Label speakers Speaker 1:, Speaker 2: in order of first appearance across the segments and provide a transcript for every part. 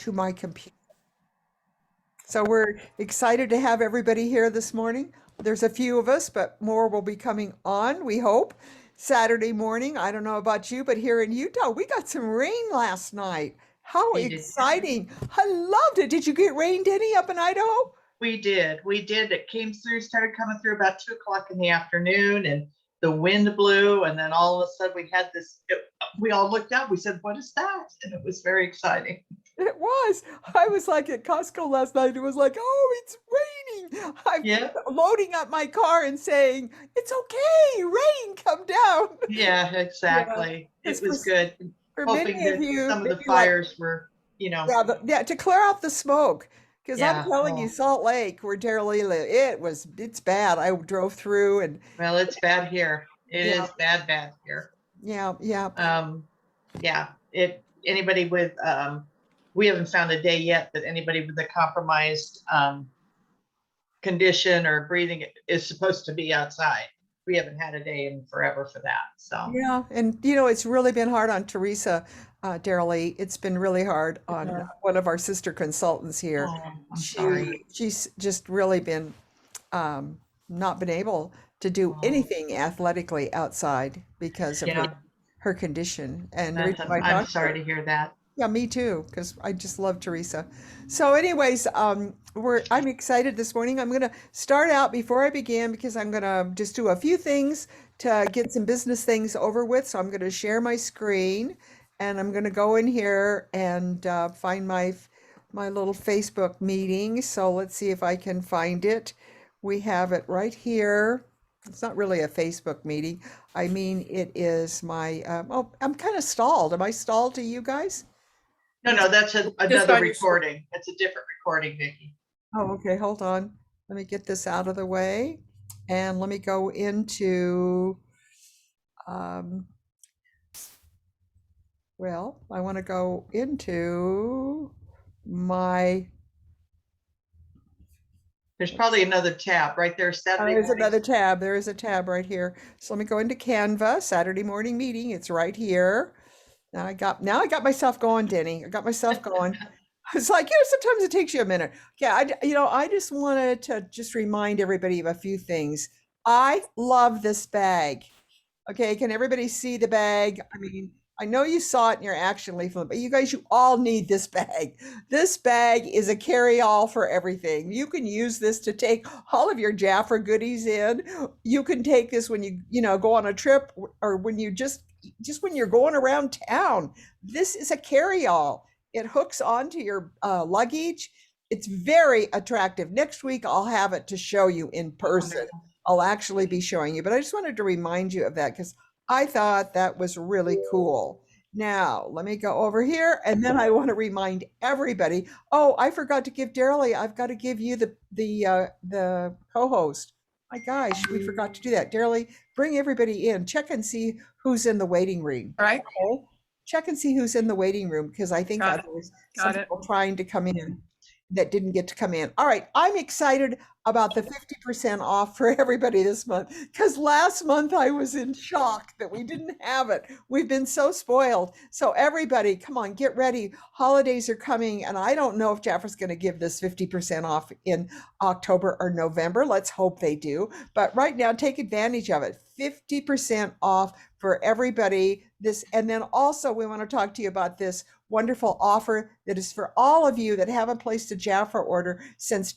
Speaker 1: to my computer. So we're excited to have everybody here this morning. There's a few of us, but more will be coming on, we hope. Saturday morning, I don't know about you, but here in Utah, we got some rain last night. How
Speaker 2: We did.
Speaker 1: exciting. I loved it. Did you get rain, Deni, up in Idaho?
Speaker 2: We did. We did. It came through, started coming through about 2 o'clock in the afternoon, and the wind blew. And then all of a sudden, we had this. We all looked up. We said, "What is that?" And it was very exciting.
Speaker 1: It was. I was like at Costco last night. It was like, oh, it's raining. I'm
Speaker 2: Yeah.
Speaker 1: loading up my car and saying, it's okay, rain, come down.
Speaker 2: Yeah,
Speaker 1: Yeah.
Speaker 2: exactly. It
Speaker 1: Because
Speaker 2: was good.
Speaker 1: for
Speaker 2: Hoping
Speaker 1: many of
Speaker 2: that
Speaker 1: you,
Speaker 2: some of the
Speaker 1: maybe like,
Speaker 2: fires were,
Speaker 1: yeah, to clear out the smoke. Because I'm
Speaker 2: yeah.
Speaker 1: telling you,
Speaker 2: Oh,
Speaker 1: Salt Lake, where Darylee live, it's bad. I drove through and
Speaker 2: well, it's bad here. It
Speaker 1: yeah,
Speaker 2: is bad here.
Speaker 1: yeah, yeah.
Speaker 2: Yeah. Anybody with we haven't found a day yet that anybody with a compromised condition or breathing is supposed to be outside. We haven't had a day in forever for that. So
Speaker 1: Yeah, and it's really been hard on Teresa, Darylee. It's been really hard on one of our sister consultants here.
Speaker 2: oh, I'm sorry.
Speaker 1: She's just really been not been able to do
Speaker 2: Oh,
Speaker 1: anything athletically outside because of
Speaker 2: yeah,
Speaker 1: her condition. And the reason I
Speaker 2: I'm
Speaker 1: talked to
Speaker 2: sorry
Speaker 1: her,
Speaker 2: to hear that.
Speaker 1: yeah, me too, because I just love Teresa. So, anyways, I'm excited this morning. I'm gonna start out before I begin because I'm gonna just do a few things to get some business things over with. So I'm gonna share my screen, and I'm gonna go in here and find my little Facebook meeting. So let's see if I can find it. We have it right here. It's not really a Facebook meeting. I mean, it is my. Oh, I'm kind of stalled. Am I stalled to you guys?
Speaker 2: No, that's
Speaker 3: Just
Speaker 2: another
Speaker 3: on your screen.
Speaker 2: recording. It's a different recording, Vickie.
Speaker 1: Oh, okay, hold on. Let me get this out of the way. And let me go into, um, well, I want to go into my,
Speaker 2: There's probably another tab right there. Saturday
Speaker 1: there's
Speaker 2: morning.
Speaker 1: another tab. There is a tab right here. So let me go into Canva, Saturday morning meeting. It's right here. Now I got myself going, Denny. I got myself going. It's like, sometimes it takes you a minute. Yeah, I just wanted to just remind everybody of a few things. I love this bag. Okay, can everybody see the bag? I mean, I know you saw it in your action leaflet, but you guys, you all need this bag. This bag is a carry-all for everything. You can use this to take all of your Jaffa goodies in. You can take this when you go on a trip or when you just when you're going around town. This is a carry-all. It hooks onto your luggage. It's very attractive. Next week, I'll have it to show you in person.
Speaker 2: Wonderful.
Speaker 1: I'll actually be showing you, but I just wanted to remind you of that because I thought that was really cool. Now, let me go over here, and then I want to remind everybody. Oh, I forgot to give Darylee. I've got to give you the co-host. My gosh, we forgot to do that. Darylee, bring everybody in. Check and see who's in the waiting room.
Speaker 3: All right.
Speaker 1: Okay? Check and see who's in the waiting room because I think
Speaker 3: Got it.
Speaker 1: there's
Speaker 3: Got
Speaker 1: some
Speaker 3: it.
Speaker 1: people trying to come in that didn't get to come in. All right, I'm excited about the 50% off for everybody this month because last month I was in shock that we didn't have it. We've been so spoiled. So everybody, come on, get ready. Holidays are coming, and I don't know if Jaffer's going to give this 50% off in October or November. Let's hope they do. But right now, take advantage of it. 50% off for everybody. And then also we want to talk to you about this wonderful offer that is for all of you that haven't placed a Jaffa order since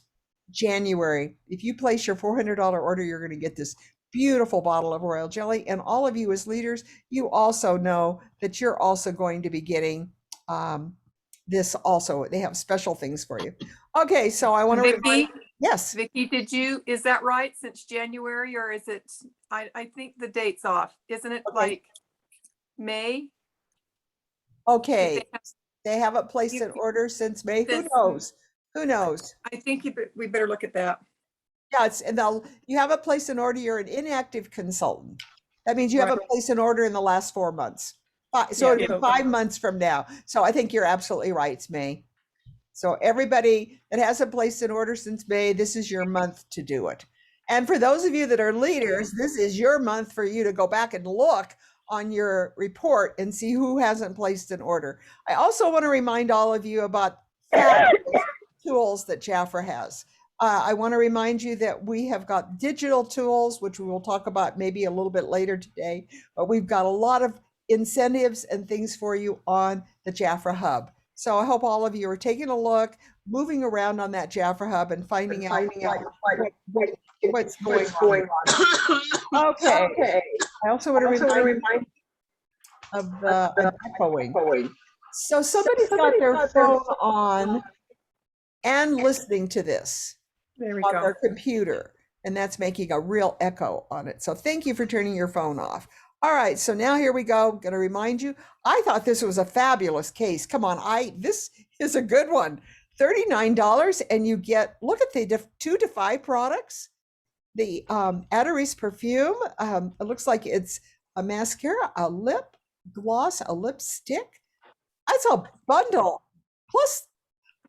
Speaker 1: January. If you place your $400 order, you're going to get this beautiful bottle of royal jelly. And all of you as leaders, you also know that you're also going to be getting this also. They have special things for you. Okay, so I want to
Speaker 3: Vickie,
Speaker 1: yes.
Speaker 3: Vickie, is that right since January, or is it, I think the date's off. Isn't it
Speaker 1: Okay.
Speaker 3: like May?
Speaker 1: Okay, they haven't placed an order since May. Who knows? Who knows?
Speaker 3: I think we better look at that.
Speaker 1: Yeah, and you haven't placed an order. You're an inactive consultant. That means you haven't placed an order in the last 4 months. So it'll be 5 months from now. So I think you're absolutely right. It's May. So everybody that hasn't placed an order since May, this is your month to do it. And for those of you that are leaders, this is your month for you to go back and look on your report and see who hasn't placed an order. I also want to remind all of you about fabulous tools that Jafra has. I want to remind you that we have got digital tools, which we will talk about maybe a little bit later today, but we've got a lot of incentives and things for you on the Jafra Hub. So I hope all of you are taking a look, moving around on that Jafra Hub and finding out what's going on. Okay. I also want to remind you of the echoing. So somebody's got their phone on and listening to this
Speaker 3: There we
Speaker 1: on
Speaker 3: go.
Speaker 1: their computer, and that's making a real echo on it. So thank you for turning your phone off. All right, so now here we go. I'm going to remind you, I thought this was a fabulous case. Come on, this is a good one. $39, and you get, look at the 2 to 5 products. The Adderese perfume, it looks like it's a mascara, a lip gloss, a lipstick. That's a bundle. Plus,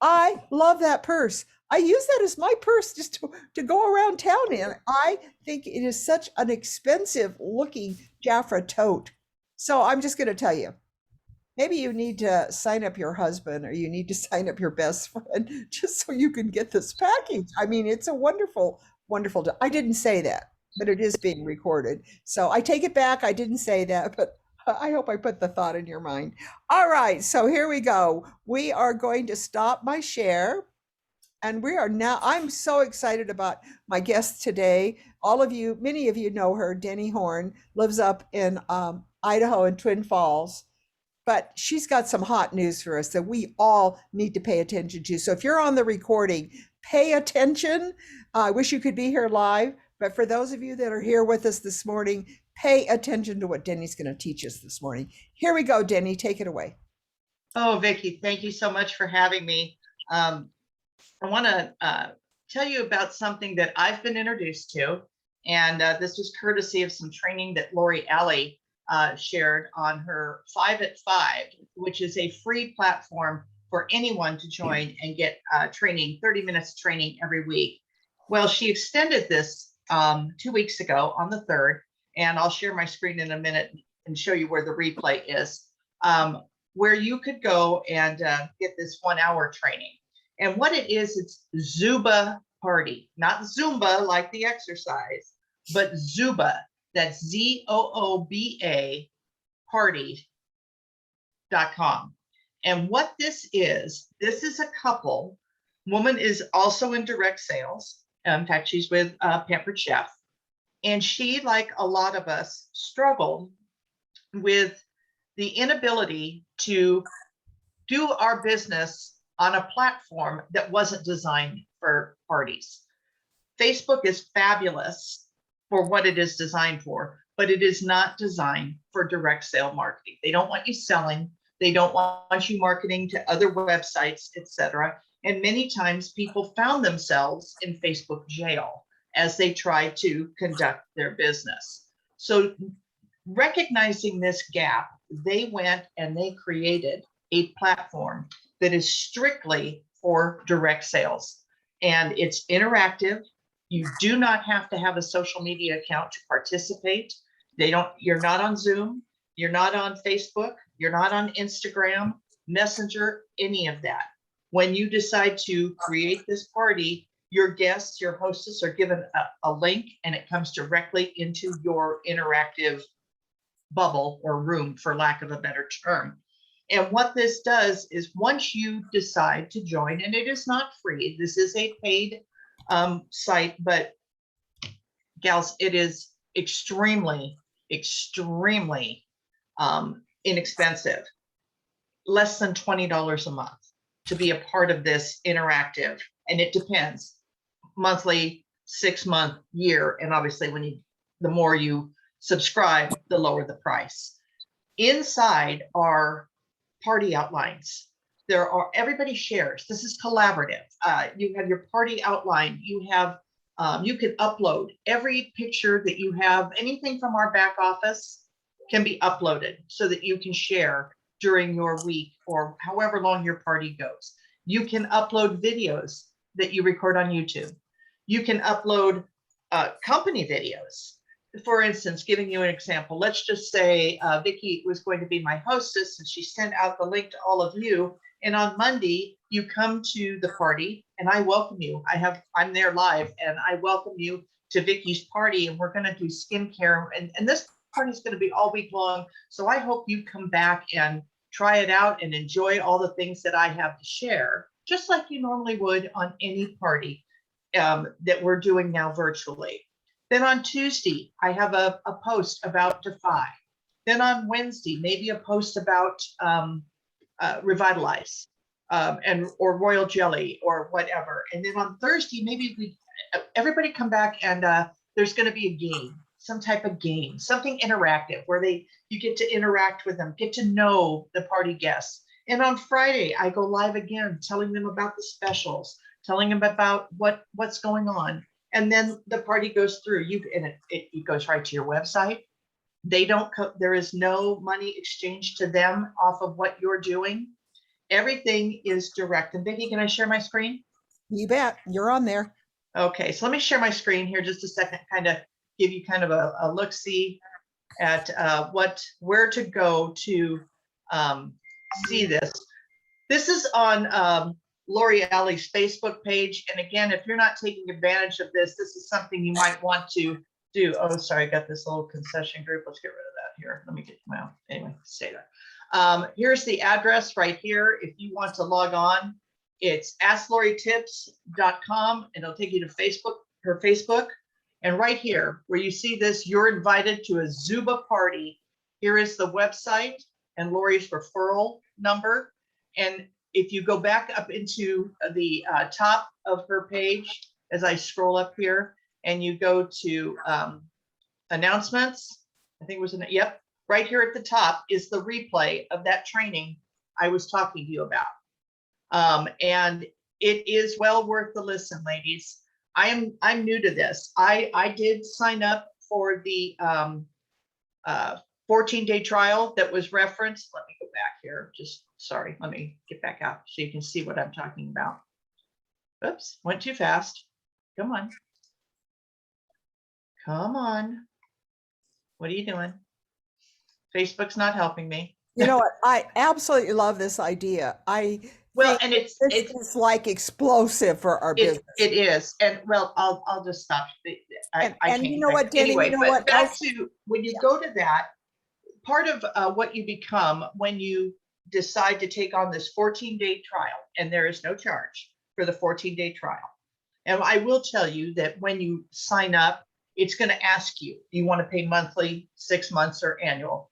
Speaker 1: I love that purse. I use that as my purse just to go around town in. I think it is such an expensive looking Jafra tote. So I'm just going to tell you, maybe you need to sign up your husband or you need to sign up your best friend just so you can get this package. I mean, it's a wonderful, wonderful. I didn't say that, but it is being recorded. So I take it back. I didn't say that, but I hope I put the thought in your mind. All right, so here we go. We are going to stop my share. And we are now, I'm so excited about my guest today. All of you, many of you know her, Deni Horne, lives up in Idaho in Twin Falls. But she's got some hot news for us that we all need to pay attention to. So if you're on the recording, pay attention. I wish you could be here live. But for those of you that are here with us this morning, pay attention to what Deni's going to teach us this morning. Here we go, Deni, take it away.
Speaker 2: Oh, Vickie, thank you so much for having me. I want to tell you about something that I've been introduced to, and this was courtesy of some training that Lori Alley shared on her 5 at 5, which is a free platform for anyone to join and get training, 30 minutes training every week. Well, she extended this 2 weeks ago on the 3rd, and I'll share my screen in a minute and show you where the replay is, where you could go and get this 1 hour training. And what it is, it's Zooba Party, not Zumba like the exercise, but Zooba. That's Zooba party.com. And what this is a couple. Woman is also in direct sales. In fact, she's with Pampered Chef. And she, like a lot of us, struggled with the inability to do our business on a platform that wasn't designed for parties. Facebook is fabulous for what it is designed for, but it is not designed for direct sale marketing. They don't want you selling. They don't want you marketing to other websites, etc. And many times people found themselves in Facebook jail as they tried to conduct their business. So recognizing this gap, they went and they created a platform that is strictly for direct sales. And it's interactive. You do not have to have a social media account to participate. You're not on Zoom, you're not on Facebook, you're not on Instagram, Messenger, any of that. When you decide to create this party, your guests, your hostess are given a link, and it comes directly into your interactive bubble or room, for lack of a better term. And what this does is, once you decide to join, and it is not free, this is a paid site, but gals, it is extremely inexpensive, less than $20 a month to be a part of this interactive. And it depends, monthly, 6 month, year, and obviously the more you subscribe, the lower the price. Inside are party outlines. Everybody shares. This is collaborative. You have your party outline. You have, you can upload every picture that you have. Anything from our back office can be uploaded so that you can share during your week or however long your party goes. You can upload videos that you record on YouTube. You can upload company videos. for instance, giving you an example, let's just say Vickie was going to be my hostess and she sent out the link to all of you. And on Monday, you come to the party and I welcome you. I'm there live and I welcome you to Vickie's party, and we're going to do skincare. And this party is going to be all week long. So I hope you come back and try it out and enjoy all the things that I have to share, just like you normally would on any party that we're doing now virtually. Then on Tuesday, I have a post about Defy. Then on Wednesday, maybe a post about Revitalize or Royal Jelly or whatever. And then on Thursday, maybe everybody come back and there's going to be a game, some type of game, something interactive where you get to interact with them, get to know the party guests. And on Friday, I go live again, telling them about the specials, telling them about what's going on. And then the party goes through. It goes right to your website. There is no money exchanged to them off of what you're doing. Everything is direct. And Vickie, can I share my screen?
Speaker 1: You bet. You're on there.
Speaker 2: Okay, so let me share my screen here just a second, kind of give you kind of a look-see at where to go to see this. This is on Lori Alley's Facebook page. And again, if you're not taking advantage of this, this is something you might want to do. Oh, sorry, I got this little concession group. Let's get rid of that here. Let me get my own. Anyway, say that. Here's the address right here. If you want to log on, it's askloritips.com, and it'll take you to her Facebook. And right here, where you see this, you're invited to a Zooba party. Here is the website and Lori's referral number. And if you go back up into the top of her page, as I scroll up here, and you go to announcements, I think it was yep, right here at the top is the replay of that training I was talking to you about. And it is well worth the listen, ladies. I'm new to this. I did sign up for the 14-day trial that was referenced. Let me go back here. Sorry, let me get back out so you can see what I'm talking about. Oops, went too fast. Come on. Come on. What are you doing? Facebook's not helping me.
Speaker 1: You know what? I absolutely love this idea.
Speaker 2: Well, and it's
Speaker 1: like explosive for our business.
Speaker 2: It is. And well, I'll just stop. I
Speaker 1: and you know what, Deni,
Speaker 2: anyway,
Speaker 1: you know
Speaker 2: but
Speaker 1: what
Speaker 2: back
Speaker 1: else?
Speaker 2: to when you go to that, part of what you become when you decide to take on this 14-day trial, and there is no charge for the 14-day trial. And I will tell you that when you sign up, it's going to ask you, do you want to pay monthly, 6 months, or annual?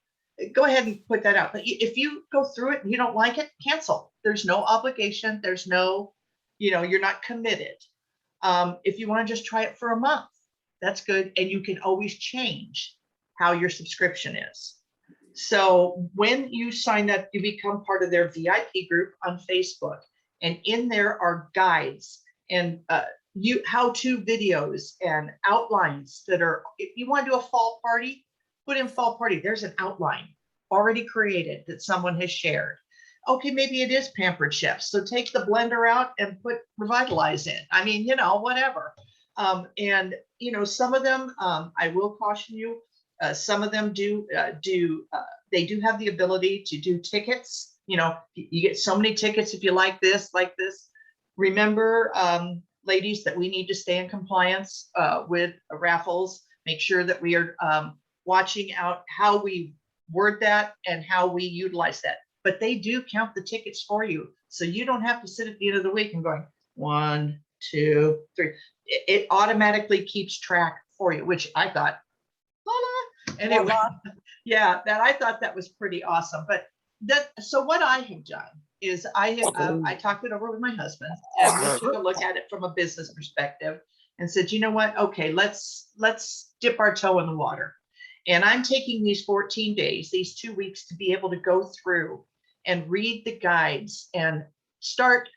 Speaker 2: Go ahead and put that out. But if you go through it and you don't like it, cancel. There's no obligation. There's no, you're not committed. If you want to just try it for a month, that's good. And you can always change how your subscription is. So when you sign up, you become part of their VIP group on Facebook. And in there are guides and how-to videos and outlines that are, if you want to do a fall party, put in fall party. There's an outline already created that someone has shared. Okay, maybe it is Pampered Chefs. So take the blender out and put Revitalize in. I mean, whatever. And some of them, I will caution you, some of them they do have the ability to do tickets. You get so many tickets if you like this. Remember, ladies, that we need to stay in compliance with raffles. Make sure that we are watching out how we word that and how we utilize that. But they do count the tickets for you. So you don't have to sit at the end of the week and going 1, 2, 3. It automatically keeps track for you, which I thought, anyway, yeah, I thought that was pretty awesome. But so what I have done is I talked it over with my husband and we took a look at it from a business perspective and said, you know what? Okay, let's dip our toe in the water. And I'm taking these 14 days, these 2 weeks, to be able to go through and read the guides and start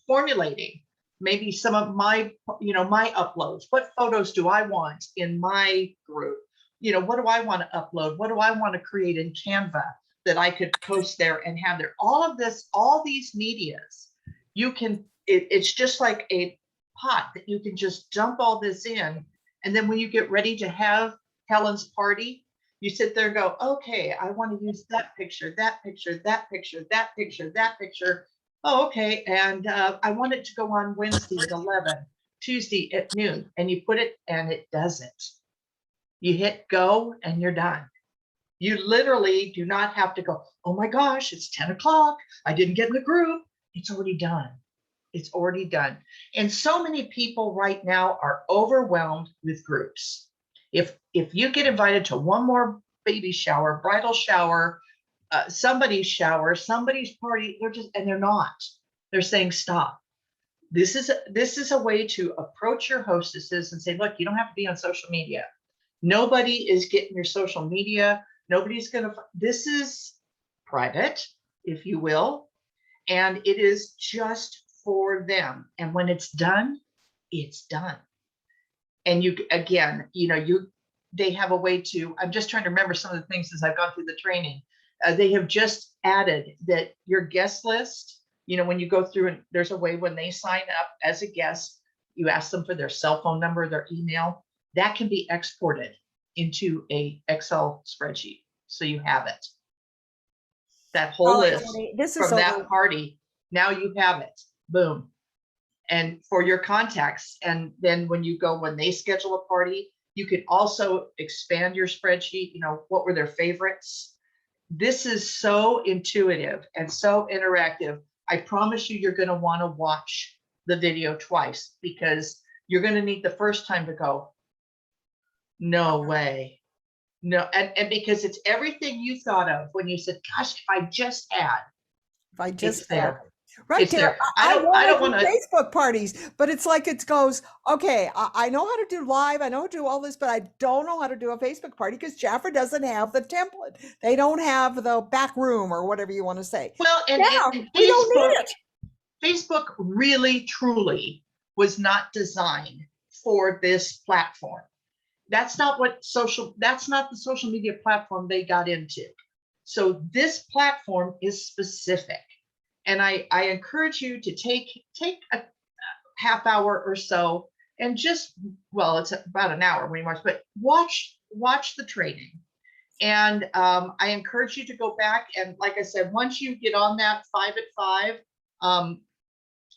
Speaker 2: formulating maybe some of my uploads. What photos do I want in my group? What do I want to upload? What do I want to create in Canva that I could post there and have there? All these medias, it's just like a pot that you can just dump all this in. And then when you get ready to have Helen's party, you sit there and go, okay, I want to use that picture, that picture, that picture, that picture, that picture. Oh, okay. And I want it to go on Wednesday at 11, Tuesday at noon. And you put it and it does it. You hit go and you're done. You literally do not have to go, oh my gosh, it's 10 o'clock. I didn't get in the group. It's already done. It's already done. And so many people right now are overwhelmed with groups. If you get invited to one more baby shower, bridal shower, somebody's shower, somebody's party, they're not. They're saying stop. This is a way to approach your hostesses and say, look, you don't have to be on social media. Nobody is getting your social media. Nobody's gonna. This is private, if you will, and it is just for them. And when it's done, it's done. And you, again, they have a way to, I'm just trying to remember some of the things as I've gone through the training. They have just added that your guest list, when you go through and there's a way when they sign up as a guest, you ask them for their cell phone number, their email, that can be exported into a Excel spreadsheet. So you have it. That whole list from that party, now you have it. Boom. And for your contacts. And then when they schedule a party, you could also expand your spreadsheet. What were their favorites? This is so intuitive and so interactive. I promise you're going to want to watch the video twice, because you're going to need the first time to go, no way. No. And because it's everything you thought of when you said, gosh, if I just had.
Speaker 1: Right,
Speaker 2: it's there.
Speaker 1: I don't want to Facebook parties, but it's like it goes, okay, I know how to do live, I know how to do all this, but I don't know how to do a Facebook party because Jaffa doesn't have the template. They don't have the back room or whatever you want to say.
Speaker 2: Well, and
Speaker 1: we don't need it.
Speaker 2: Facebook really, truly was not designed for this platform. That's not the social media platform they got into. So this platform is specific. And I encourage you to take a half hour or so and it's about an hour when you watch, but watch the training. And I encourage you to go back. And like I said, once you get on that 5 at 5,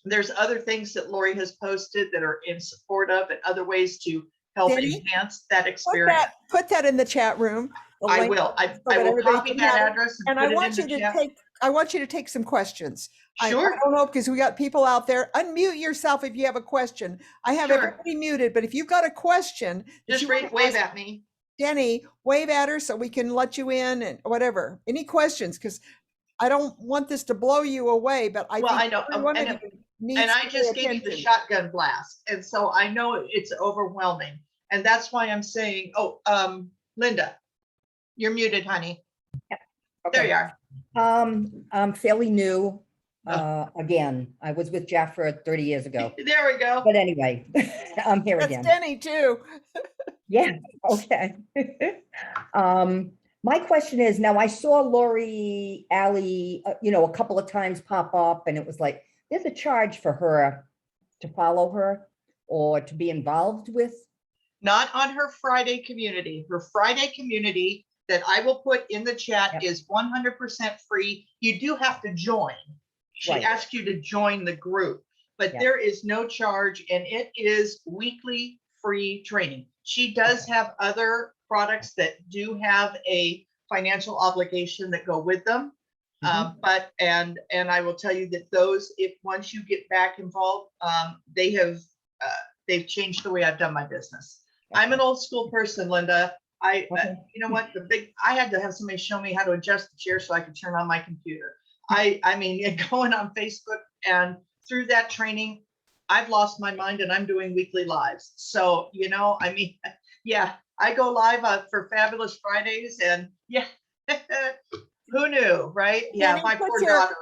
Speaker 2: there's other things that Lori has posted that are in support of and other ways to help enhance that experience.
Speaker 1: Put that in the chat room.
Speaker 2: I will. I will copy that address and
Speaker 1: I want you to take some questions.
Speaker 2: Sure.
Speaker 1: I don't know, because we got people out there. Unmute yourself if you have a question. I have everybody muted, but if you've got a question,
Speaker 2: just wave at me.
Speaker 1: Deni, wave at her so we can let you in and whatever. Any questions? Because I don't want this to blow you away, but I know. And I just gave you the shotgun blast. And so I know it's overwhelming. And that's why I'm saying, Linda, you're muted, honey.
Speaker 4: Yeah. Okay.
Speaker 2: There you are.
Speaker 4: I'm fairly new. Again, I was with Jaffa 30 years ago.
Speaker 2: There we go.
Speaker 4: But anyway, I'm here again.
Speaker 1: That's Deni too.
Speaker 4: Yeah. Okay. My question is, now I saw Lori Alley, a couple of times pop up, and it was like, there's a charge for her to follow her or to be involved with.
Speaker 2: Not on her Friday community. Her Friday community that I will put in the chat is 100% free. You do have to join. She asked you to join the group, but there is no charge, and it is weekly free training. She does have other products that do have a financial obligation that go with them. But I will tell you that those, if once you get back involved, they've changed the way I've done my business. I'm an old school person, Linda. You know what? I had to have somebody show me how to adjust the chair so I could turn on my computer. I mean, going on Facebook, and through that training, I've lost my mind, and I'm doing weekly lives. So, I go live for Fabulous Fridays, and who knew, right? Yeah, my poor daughter.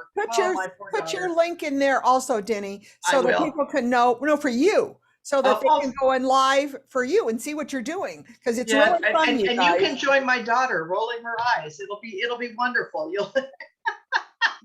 Speaker 1: Put your link in there also, Deni, so that people can know, for you. So that they can go in live for you and see what you're doing, because it's really fun. And you can join my daughter rolling her eyes. It'll be wonderful. You'll.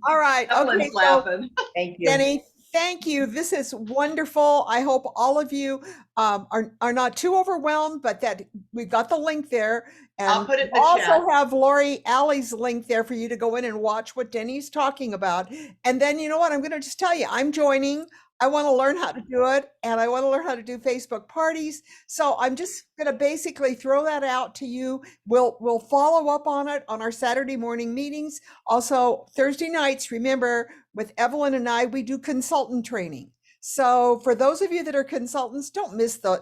Speaker 1: All right. Okay. So,
Speaker 4: thank you,
Speaker 1: Deni. Thank you. This is wonderful. I hope all of you are not too overwhelmed, but that we've got the link there.
Speaker 2: I'll
Speaker 1: And
Speaker 2: put it in
Speaker 1: we
Speaker 2: the
Speaker 1: also
Speaker 2: chat.
Speaker 1: have Lori Alley's link there for you to go in and watch what Deni's talking about. And then you know what? I'm going to just tell you, I'm joining. I want to learn how to do it, and I want to learn how to do Facebook parties. So I'm just going to basically throw that out to you. We'll follow up on it on our Saturday morning meetings. Also, Thursday nights, remember, with Evelyn and I, we do consultant training. So for those of you that are consultants, don't miss the,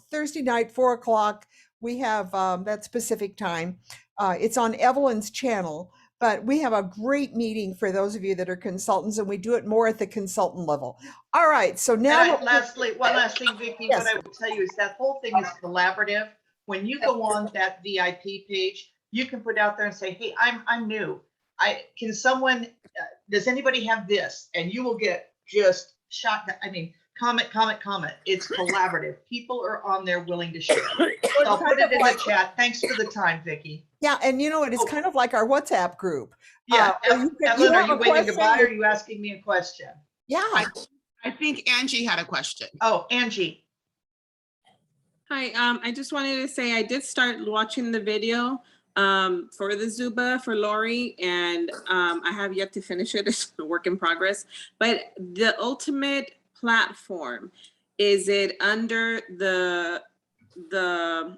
Speaker 1: Thursday night, 4 o'clock, we have that specific time. It's on Evelyn's channel, but we have a great meeting for those of you that are consultants, and we do it more at the consultant level. All right, so now.
Speaker 2: One last thing, Vickie,
Speaker 1: Yes.
Speaker 2: what I would tell you is that whole thing is collaborative. When you go on that VIP page, you can put out there and say, hey, I'm new. Does anybody have this? And you will get just shot. I mean, comment. It's collaborative. People are on there willing to share. So I'll put it in the chat. Thanks for the time, Vickie.
Speaker 1: Yeah, and it's kind of like our WhatsApp group.
Speaker 2: Yeah, Evelyn, are you waving goodbye or are you asking me a question?
Speaker 1: Yeah.
Speaker 5: I think Angie had a question.
Speaker 2: Oh, Angie.
Speaker 6: Hi, I just wanted to say I did start watching the video for the Zooba for Lori, and I have yet to finish it. It's a work in progress. But the ultimate platform, is it under the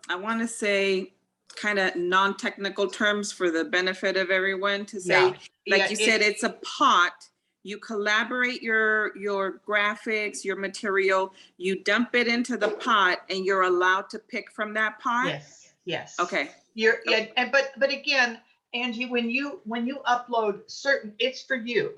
Speaker 6: I want to say kind of non-technical terms for the benefit of everyone to say, you said, it's a pot. You collaborate your graphics, your material, you dump it into the pot, and you're allowed to pick from that pot?
Speaker 2: Yes.
Speaker 6: Okay.
Speaker 2: But again, Angie, when you upload it's for you.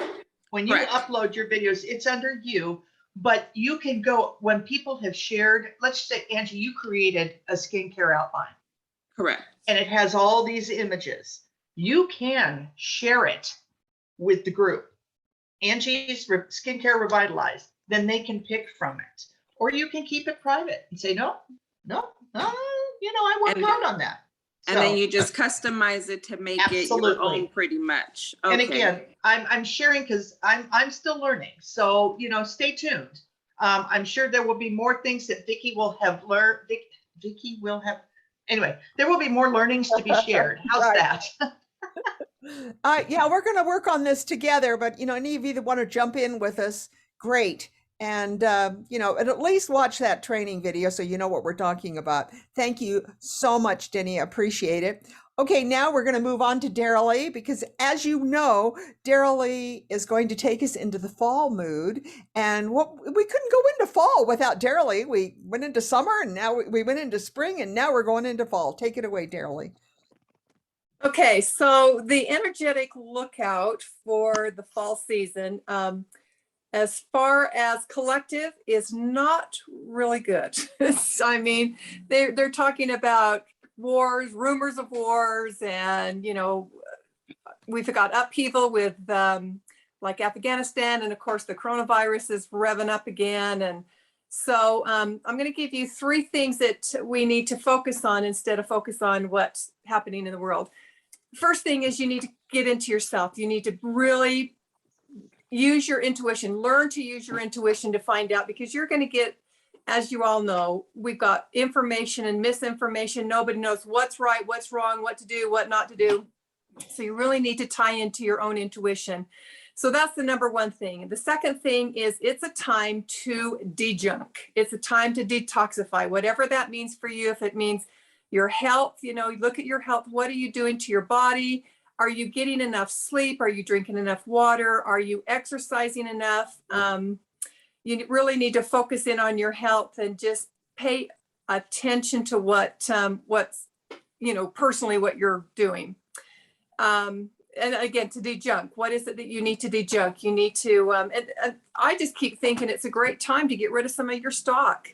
Speaker 2: When you
Speaker 6: Correct.
Speaker 2: upload your videos, it's under you, but you can go, when people have shared, let's say, Angie, you created a skincare outline.
Speaker 6: Correct.
Speaker 2: And it has all these images. You can share it with the group. Angie's Skincare Revitalized, then they can pick from it. Or you can keep it private and say, no, I worked hard on that.
Speaker 6: And then you just customize it to make it your own pretty much. Okay.
Speaker 2: And again, I'm sharing because I'm still learning. So, stay tuned. I'm sure there will be more things that Vickie will have learned. Vickie will have, anyway, there will be more learnings to be shared. How's that?
Speaker 1: Yeah, we're going to work on this together, but any of you that want to jump in with us, great. And and at least watch that training video so you know what we're talking about. Thank you so much, Deni. I appreciate it. Okay, now we're going to move on to Darylee, because as you know, Darylee is going to take us into the fall mood. And we couldn't go into fall without Darylee. We went into summer, and now we went into spring, and now we're going into fall. Take it away, Darylee.
Speaker 3: Okay, so the energetic lookout for the fall season, as far as collective, is not really good. I mean, they're talking about wars, rumors of wars, and we've got upheaval with like Afghanistan, and of course the coronavirus is revving up again. And so I'm going to give you 3 things that we need to focus on instead of focus on what's happening in the world. First thing is you need to get into yourself. You need to really use your intuition, learn to use your intuition to find out, because you're going to get, as you all know, we've got information and misinformation. Nobody knows what's right, what's wrong, what to do, what not to do. So you really need to tie into your own intuition. So that's the number one thing. The second thing is it's a time to de-junk. It's a time to detoxify, whatever that means for you. If it means your health, you look at your health. What are you doing to your body? Are you getting enough sleep? Are you drinking enough water? Are you exercising enough? You really need to focus in on your health and just pay attention to what's personally what you're doing. And again, to de-junk, what is it that you need to de-junk? You need to, and I just keep thinking it's a great time to get rid of some of your stock.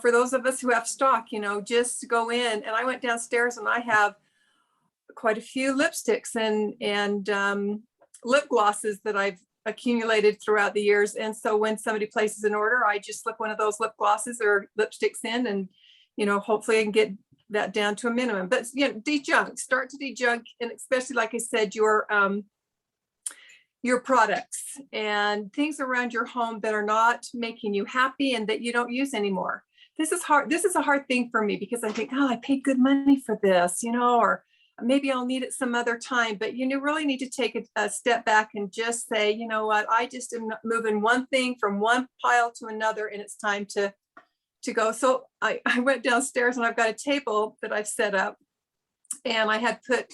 Speaker 3: For those of us who have stock, just go in. And I went downstairs and I have quite a few lipsticks and lip glosses that I've accumulated throughout the years. And so when somebody places an order, I just slip one of those lip glosses or lipsticks in, and, hopefully I can get that down to a minimum. But, de-junk, start to de-junk. And especially, like I said, your your products and things around your home that are not making you happy and that you don't use anymore. This is hard. This is a hard thing for me because I think, oh, I paid good money for this, or maybe I'll need it some other time. But you really need to take a step back and just say, you know what, I just am moving one thing from one pile to another, and it's time to go. So I went downstairs and I've got a table that I've set up, and I had put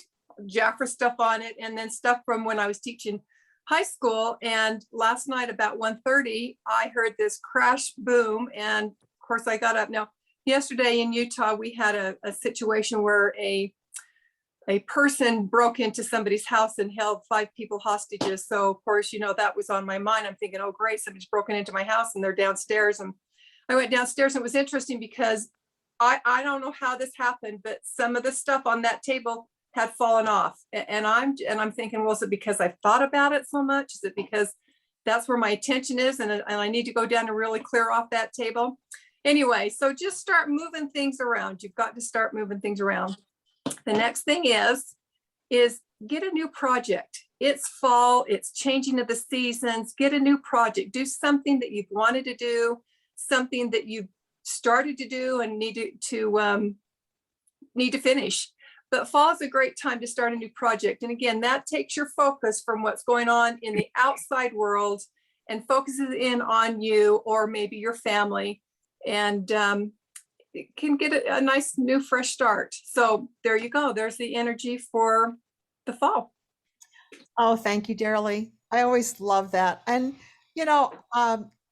Speaker 3: Jafra stuff on it and then stuff from when I was teaching high school. And last night about 1:30, I heard this crash boom. And of course I got up. Now, yesterday in Utah, we had a situation where a person broke into somebody's house and held 5 people hostages. So of course, that was on my mind. I'm thinking, oh great, somebody's broken into my house and they're downstairs. And I went downstairs, and it was interesting because I don't know how this happened, but some of the stuff on that table had fallen off. And I'm thinking, well, is it because I've thought about it so much? Is it because that's where my attention is and I need to go down and really clear off that table? Anyway, so just start moving things around. You've got to start moving things around. The next thing is get a new project. It's fall, it's changing of the seasons. Get a new project. Do something that you've wanted to do, something that you've started to do and need to finish. But fall is a great time to start a new project. And again, that takes your focus from what's going on in the outside world and focuses in on you or maybe your family, and it can get a nice new fresh start. So there you go. There's the energy for the fall.
Speaker 1: Oh, thank you, Darylee. I always love that. And,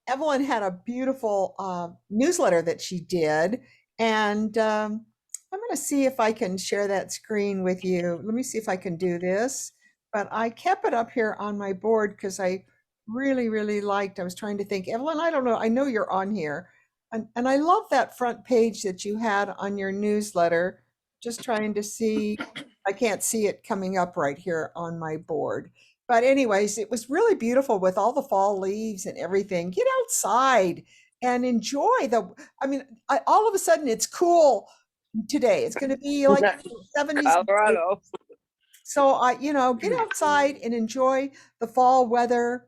Speaker 1: Evelyn had a beautiful newsletter that she did. And I'm going to see if I can share that screen with you. Let me see if I can do this. But I kept it up here on my board because I really, really liked, I was trying to think, Evelyn, I don't know, I know you're on here. And I love that front page that you had on your newsletter. Just trying to see, I can't see it coming up right here on my board. But anyways, it was really beautiful with all the fall leaves and everything. Get outside and enjoy all of a sudden it's cool today. It's going to be like 70s.
Speaker 7: Colorado.
Speaker 1: So, get outside and enjoy the fall weather.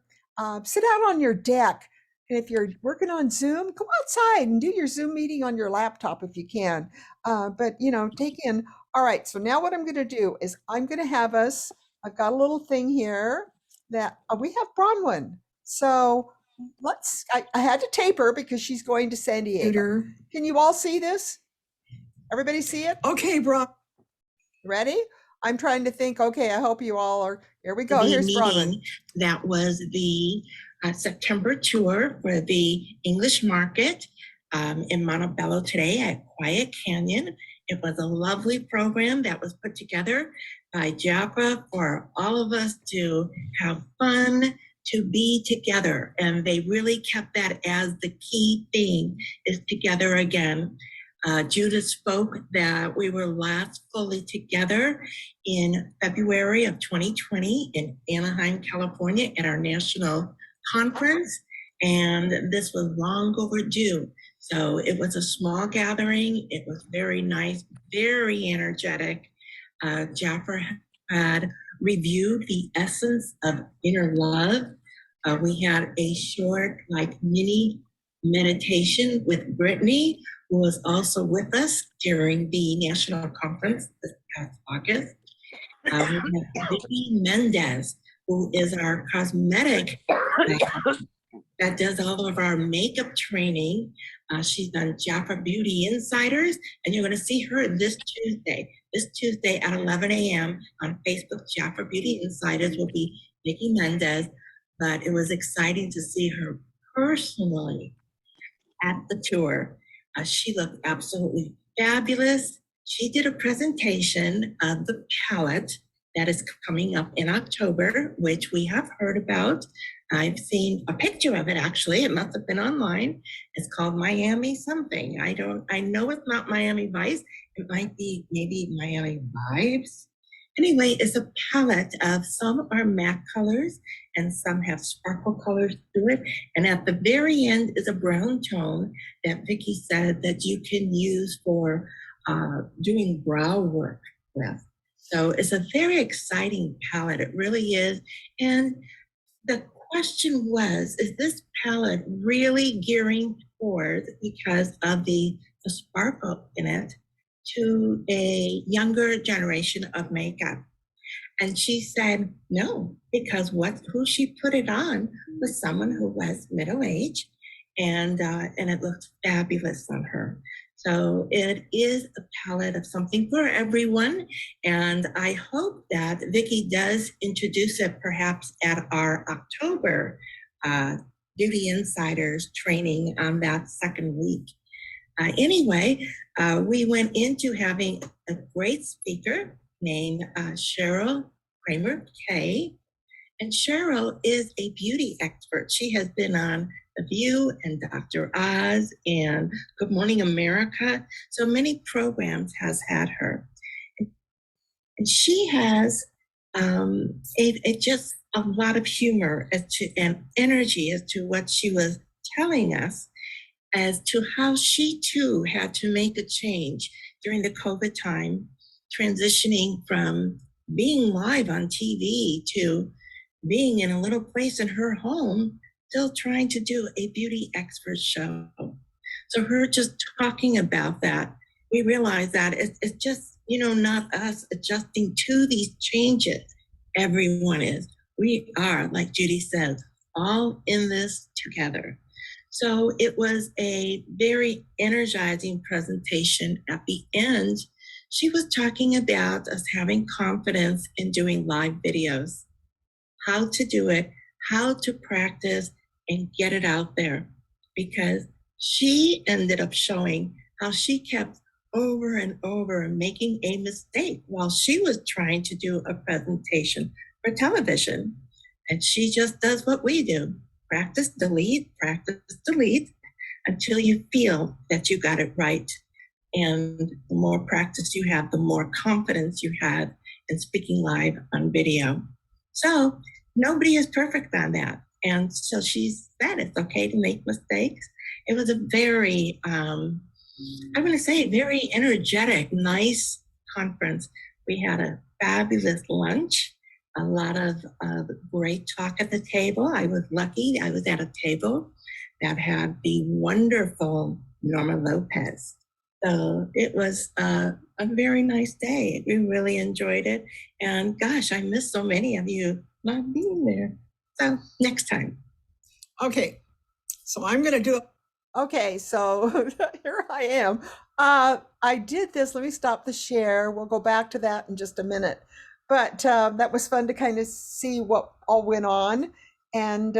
Speaker 1: Sit out on your deck. And if you're working on Zoom, go outside and do your Zoom meeting on your laptop if you can. But, take in. All right. So now what I'm going to do is I'm going to have us, I've got a little thing here that we have Bronwyn. So I had to tape her because she's going to San Diego. Can you all see this? Everybody see it?
Speaker 8: Okay, Bron.
Speaker 1: Ready? I'm trying to think. Okay, I hope you all are. Here we go. Here's Bronwyn.
Speaker 5: That was the September tour for the English market in Montebello today at Quiet Canyon. It was a lovely program that was put together by Jafra for all of us to have fun, to be together. And they really kept that as the key thing, is together again. Judith spoke that we were last fully together in February of 2020 in Anaheim, California at our national conference. And this was long overdue. So it was a small gathering. It was very nice, very energetic. Jafra had reviewed the essence of inner love. We had a short, mini meditation with Brittany, who was also with us during the national conference this past August. We have Vickie Mendez, who is our cosmetic that does all of our makeup training. She's on Jafra Beauty Insiders, and you're going to see her this Tuesday at 11 a.m. on Facebook. Jafra Beauty Insiders will be Vickie Mendez, but it was exciting to see her personally at the tour. She looked absolutely fabulous. She did a presentation of the palette that is coming up in October, which we have heard about. I've seen a picture of it, actually. It must have been online. It's called Miami something. I know it's not Miami Vice. It might be maybe Miami Vibes. Anyway, it's a palette of some are matte colors and some have sparkle colors to it. And at the very end is a brown tone that Vickie said that you can use for doing brow work with. So it's a very exciting palette. It really is. And the question was, is this palette really gearing toward, because of the sparkle in it, to a younger generation of makeup? And she said no, because who she put it on was someone who was middle aged, and it looked fabulous on her. So it is a palette of something for everyone, and I hope that Vickie does introduce it perhaps at our October Beauty Insiders training on that second week. Anyway, we went into having a great speaker named Cheryl Kramer Kay. And Cheryl is a beauty expert. She has been on The View and Dr. Oz and Good Morning America. So many programs has had her. And she has just a lot of humor and energy as to what she was telling us, as to how she too had to make a change during the COVID time, transitioning from being live on TV to being in a little place in her home, still trying to do a beauty expert show. So her just talking about that, we realize that it's just, not us adjusting to these changes. Everyone is. We are, like Judy says, all in this together. So it was a very energizing presentation. At the end, she was talking about us having confidence in doing live videos, how to do it, how to practice and get it out there. Because she ended up showing how she kept over and over making a mistake while she was trying to do a presentation for television. And she just does what we do. Practice, delete, until you feel that you got it right. And the more practice you have, the more confidence you have in speaking live on video. So nobody is perfect on that. And so she said it's okay to make mistakes. It was a very, I'm going to say, very energetic, nice conference. We had a fabulous lunch, a lot of great talk at the table. I was lucky. I was at a table that had the wonderful Norma Lopez. So it was a very nice day. We really enjoyed it. And gosh, I miss so many of you not being there. So next time.
Speaker 1: Okay, so I'm going to do it. Okay, so here I am. I did this. Let me stop the share. We'll go back to that in just a minute. But that was fun to kind of see what all went on. And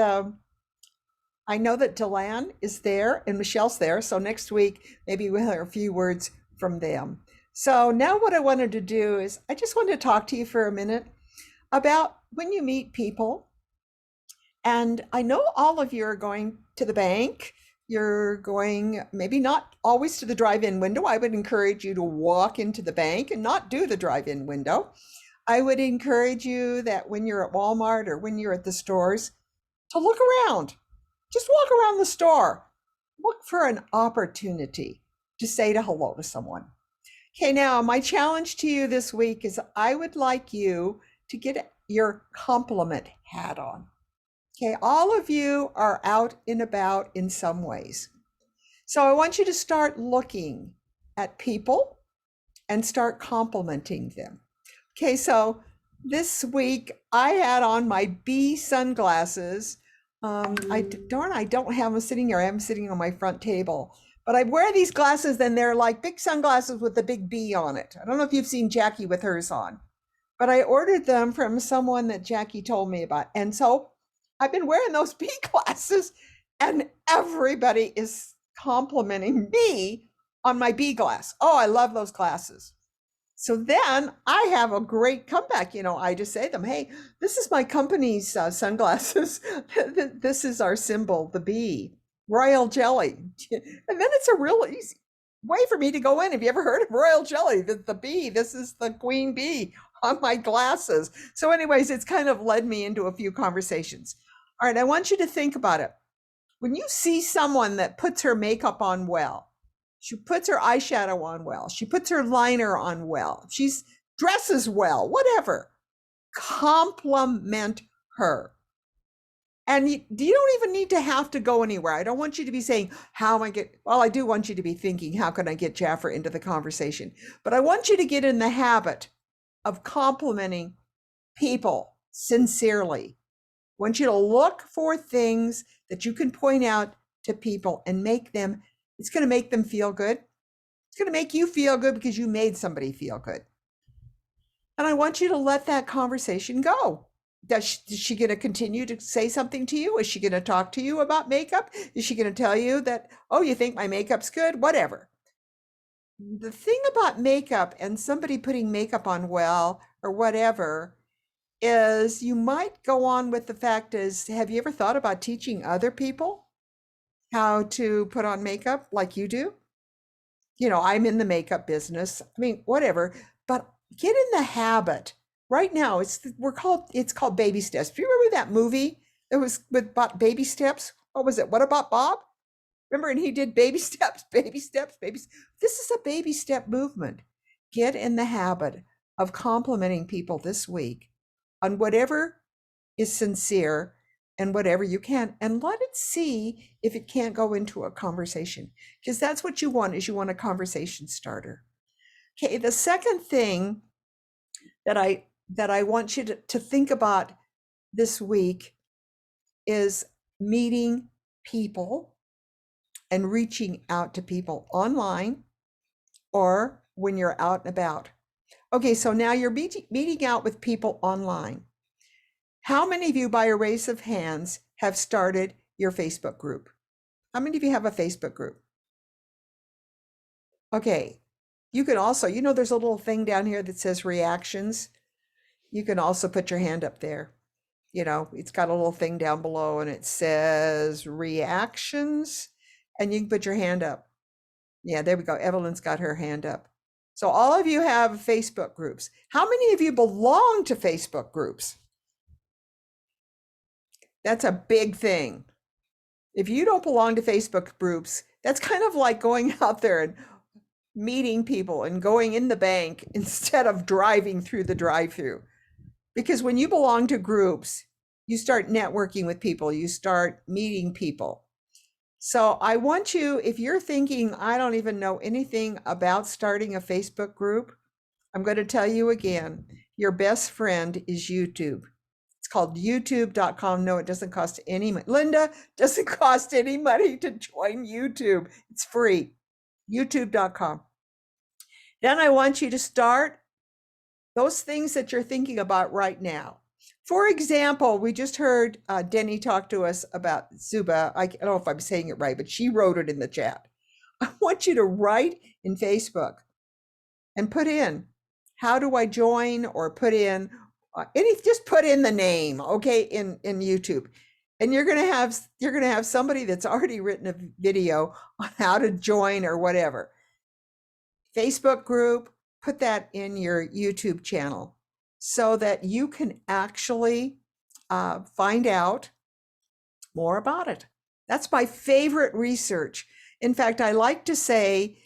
Speaker 1: I know that Delan is there and Michelle's there. So next week, maybe we'll hear a few words from them. So now what I wanted to do is I just wanted to talk to you for a minute about when you meet people. And I know all of you are going to the bank. You're going maybe not always to the drive-in window. I would encourage you to walk into the bank and not do the drive-in window. I would encourage you that when you're at Walmart or when you're at the stores, to look around. Just walk around the store. Look for an opportunity to say hello to someone. Okay, now my challenge to you this week is I would like you to get your compliment hat on. Okay, all of you are out and about in some ways. So I want you to start looking at people and start complimenting them. Okay, so this week I had on my B sunglasses. I don't have them sitting here. I have them sitting on my front table. But I wear these glasses and they're like big sunglasses with the big B on it. I don't know if you've seen Jackie with hers on. But I ordered them from someone that Jackie told me about. And so I've been wearing those B glasses and everybody is complimenting me on my B glass. Oh, I love those glasses. So then I have a great comeback. I just say to them, hey, this is my company's sunglasses. This is our symbol, the B, royal jelly. And then it's a real easy way for me to go in. Have you ever heard of royal jelly? The bee, this is the queen bee on my glasses. So anyways, it's kind of led me into a few conversations. All right, I want you to think about it. When you see someone that puts her makeup on well, she puts her eyeshadow on well, she puts her liner on well, she dresses well, whatever, compliment her. And you don't even need to have to go anywhere. I don't want you to be saying, how am I well, I do want you to be thinking, how can I get Jaffer into the conversation? But I want you to get in the habit of complimenting people sincerely. I want you to look for things that you can point out to people and it's going to make them feel good. It's going to make you feel good because you made somebody feel good. And I want you to let that conversation go. Is she going to continue to say something to you? Is she going to talk to you about makeup? Is she going to tell you that, oh, you think my makeup's good? Whatever. The thing about makeup and somebody putting makeup on well or whatever is you might go on with the fact is, have you ever thought about teaching other people how to put on makeup like you do? You know, I'm in the makeup business. I mean, whatever, but get in the habit. Right now, it's called Baby Steps. Do you remember that movie that was with baby steps? What was it? What About Bob? Remember, and he did baby steps, baby steps, baby. This is a baby step movement. Get in the habit of complimenting people this week on whatever is sincere and whatever you can, and let it see if it can't go into a conversation, because that's what you want. Is you want a conversation starter. Okay, the second thing that I want you to think about this week is meeting people and reaching out to people online or when you're out and about. Okay, so now you're meeting out with people online. How many of you, by a raise of hands, have started your Facebook group? How many of you have a Facebook group? Okay, you can also, there's a little thing down here that says reactions. You can also put your hand up there. It's got a little thing down below and it says reactions, and you can put your hand up. Yeah, there we go. Evelyn's got her hand up. So all of you have Facebook groups. How many of you belong to Facebook groups? That's a big thing. If you don't belong to Facebook groups, that's kind of like going out there and meeting people and going in the bank instead of driving through the drive-through. Because when you belong to groups, you start networking with people, you start meeting people. So I want you, if you're thinking, I don't even know anything about starting a Facebook group, I'm going to tell you again, your best friend is YouTube. It's called youtube.com. No, it doesn't cost any money. Linda, doesn't cost any money to join YouTube. It's free. youtube.com. Then I want you to start those things that you're thinking about right now. For example, we just heard Deni talk to us about Zooba. I don't know if I'm saying it right, but she wrote it in the chat. I want you to write in Facebook and put in, how do I join, or put in, just put in the name, okay, in YouTube. And you're gonna have somebody that's already written a video on how to join or whatever. Facebook group, put that in your YouTube channel so that you can actually find out more about it. That's my favorite research. In fact, I like to say,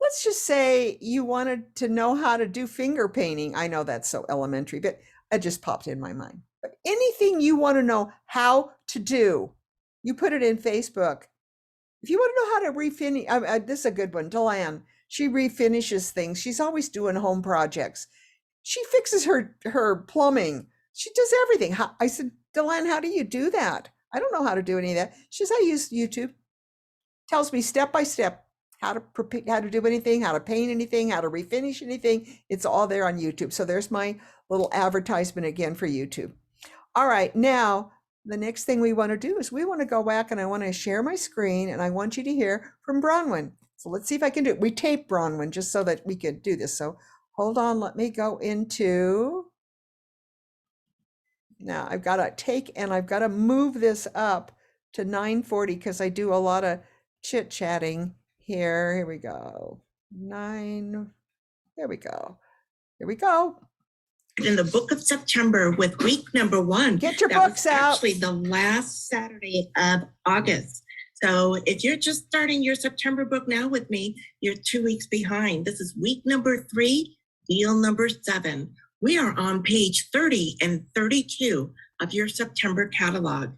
Speaker 1: let's just say you wanted to know how to do finger painting. I know that's so elementary, but it just popped in my mind. But anything you want to know how to do, you put it in Facebook. If you want to know how to refinish, this is a good one, Delanne. She refinishes things. She's always doing home projects. She fixes her plumbing. She does everything. I said, Delanne, how do you do that? I don't know how to do any of that. She says, I use YouTube. Tells me step by step how to do anything, how to paint anything, how to refinish anything. It's all there on YouTube. So there's my little advertisement again for YouTube. All right, now the next thing we want to do is we want to go back and I want to share my screen and I want you to hear from Bronwyn. So let's see if I can do it. We taped Bronwyn just so that we could do this. So hold on, let me go into, now I've got to move this up to 940 because I do a lot of chit chatting here. Here we go. There we go. Here we go.
Speaker 5: In the book of September with week number 1.
Speaker 1: Get your
Speaker 5: that
Speaker 1: books
Speaker 5: was
Speaker 1: out.
Speaker 5: Actually, the last Saturday of August. So if you're just starting your September book now with me, you're 2 weeks behind. This is week number 3, deal number 7. We are on page 30 and 32 of your September catalog.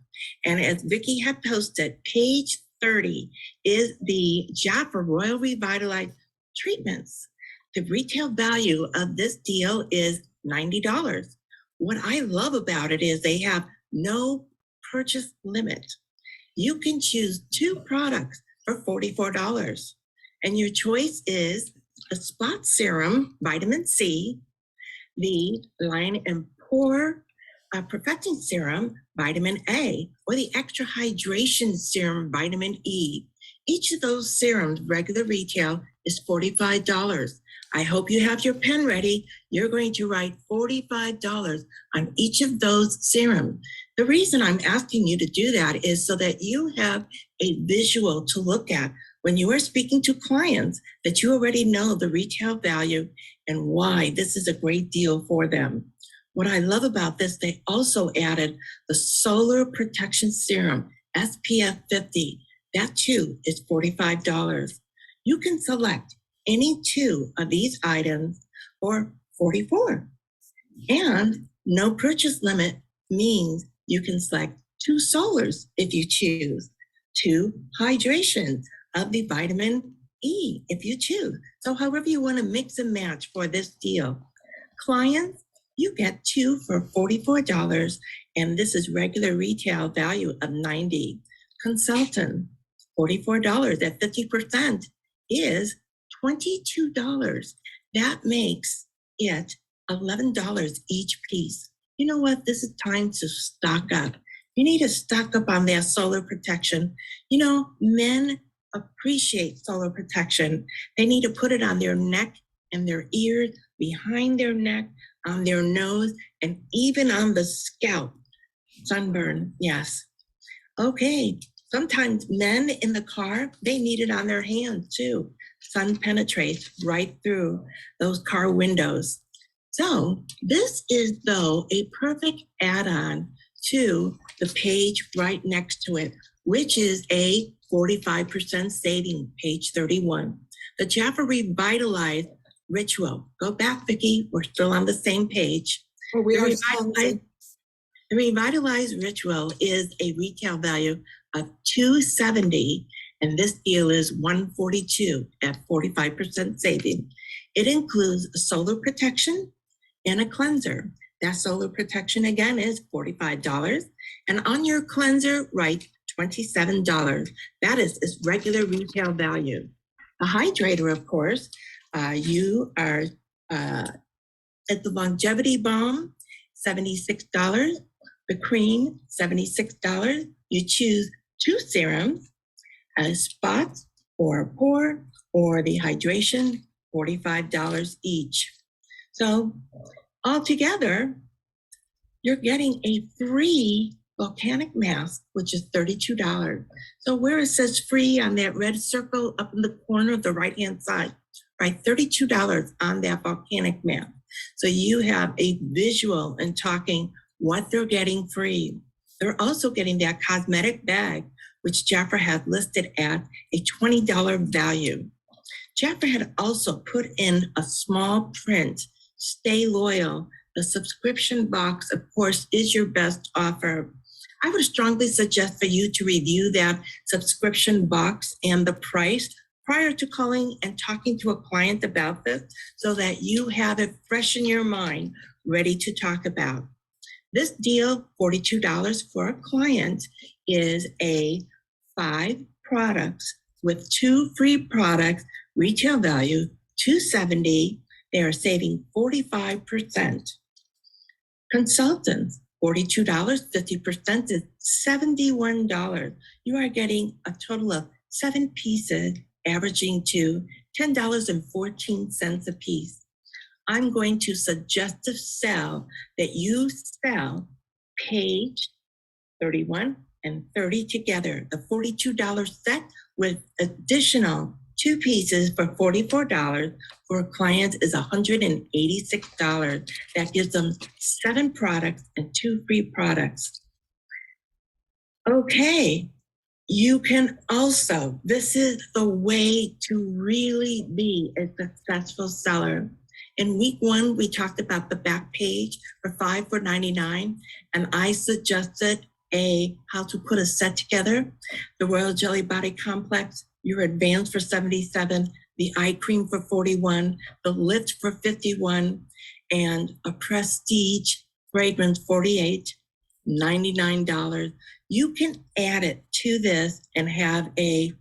Speaker 5: And as Vickie had posted, page 30 is the Jaffa Royal Revitalized treatments. The retail value of this deal is $90. What I love about it is they have no purchase limit. You can choose 2 products for $44. And your choice is the Spot Serum, Vitamin C, the Line and Pore Perfecting Serum, Vitamin A, or the Extra Hydration Serum, Vitamin E. Each of those serums, regular retail, is $45. I hope you have your pen ready. You're going to write $45 on each of those serums. The reason I'm asking you to do that is so that you have a visual to look at when you are speaking to clients, that you already know the retail value and why this is a great deal for them. What I love about this, they also added the Solar Protection Serum, SPF 50. That too is $45. You can select any 2 of these items for $44. And no purchase limit means you can select 2 solars if you choose, 2 hydrations of the vitamin E if you choose. So however you want to mix and match for this deal. Clients, you get 2 for $44, and this is regular retail value of $90. Consultant, $44 at 50% is $22. That makes it $11 each piece. You know what? This is time to stock up. You need to stock up on that solar protection. You know, men appreciate solar protection. They need to put it on their neck and their ears, behind their neck, on their nose, and even on the scalp. Sunburn, yes. Okay, sometimes men in the car, they need it on their hands too. Sun penetrates right through those car windows. So this is, though, a perfect add-on to the page right next to it, which is a 45% saving, page 31. The Jaffa Revitalized Ritual. Go back, Vickie, we're still on the same page.
Speaker 1: Well, we are
Speaker 5: The Revitalized Ritual is a retail value of $270, and this deal is $142 at 45% saving. It includes solar protection and a cleanser. That solar protection again is $45, and on your cleanser, write $27. That is its regular retail value. The hydrator, of course, you are at the Longevity Balm, $76. The cream, $76. You choose 2 serums, a spot or a pore, or the hydration, $45 each. So altogether, you're getting a free volcanic mask, which is $32. So where it says free on that red circle up in the corner of the right-hand side, write $32 on that volcanic mask. So you have a visual and talking what they're getting free. They're also getting that cosmetic bag, which Jaffa had listed at a $20 value. Jaffa had also put in a small print, stay loyal. The subscription box, of course, is your best offer. I would strongly suggest for you to review that subscription box and the price prior to calling and talking to a client about this so that you have it fresh in your mind, ready to talk about. This deal, $42 for a client, is a 5 products with 2 free products, retail value $270. They are saving 45%. Consultants, $42, 50% is $71. You are getting a total of 7 pieces, averaging to $10.14 a piece. I'm going to suggest to sell that you sell page 31 and 30 together, the $42 set with additional 2 pieces for $44 for a client is $186. That gives them 7 products and 2 free products. Okay, you can also, this is the way to really be a successful seller. In week 1, we talked about the back page for $5 for $99, and I suggested how to put a set together. The Royal Jelly Body Complex, your Advanced for $77, the eye cream for $41, the lift for $51, and a Prestige fragrance $48, $99. You can add it to this and have a